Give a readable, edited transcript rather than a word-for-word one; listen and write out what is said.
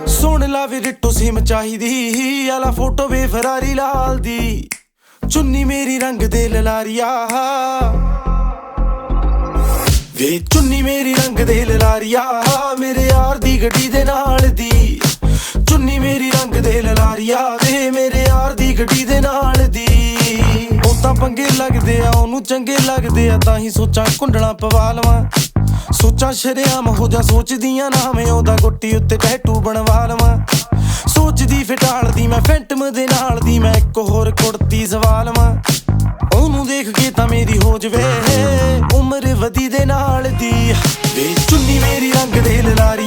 ਸੁਣ ਲਾ ਵੀ ਰਿੱਟੋ ਸਿਮ ਚਾਹੀਦੀ ਆਲਾ ਫੋਟੋ ਵੇ ਫਰਾਰੀ ਲਾਲ ਦੀ ਚੁੰਨੀ ਮੇਰੀ ਰੰਗ ਦੇ ਲਲਾਰੀਆ ਵੇ ਚੁੰਨੀ ਮੇਰੀ ਰੰਗ ਦੇ ਲਲਾਰੀਆ ਮੇਰੇ ਯਾਰ ਦੀ ਗੱਡੀ ਦੇ ਨਾਲ ਦੀ ਚੁੰਨੀ ਮੇਰੀ ਰੰਗ ਦੇ ਲਲਾਰੀਆ ਵੇ ਮੇਰੇ ਯਾਰ ਦੀ ਗੱਡੀ ਦੇ ਨਾਲ ਦੀ ਉਹ ਤਾਂ ਪੰਗੇ ਲੱਗਦੇ ਆ ਉਹਨੂੰ ਚੰਗੇ ਲੱਗਦੇ ਆ ਤਾਂ ਹੀ ਸੋਚਾਂ ਕੁੰਡਲਾਂ ਪਵਾ ਲਵਾਂ ਸੋਚਾਂ ਸ਼ਰੇਆਮ ਹੋ ਜਾ ਸੋਚਦੀਆਂ ਨਾ ਮੈਂ ਉਹਦਾ ਗੁੱਟੀ ਉੱਤੇ ਟੈਟੂ ਬਣਵਾ ਲਵਾਂ ਸੋਚਦੀ ਫਿਟਾਲਦੀ ਮੈਂ ਫੈਂਟਮ ਦੇ ਨਾਲ ਦੀ ਮੈਂ ਇੱਕ ਹੋਰ ਕੁੜਤੀ ਸਵਾ ਲਵਾਂ ਉਹਨੂੰ ਦੇਖ ਕੇ ਤਾਂ ਮੇਰੀ ਹੋ ਜਵੇ ਉਮਰ ਵਧੀ ਦੇ ਨਾਲ ਦੀ ਵੇ ਚੁੰਨੀ ਮੇਰੀ ਰੰਗ ਦੇ ਲਲਾਰੀਆ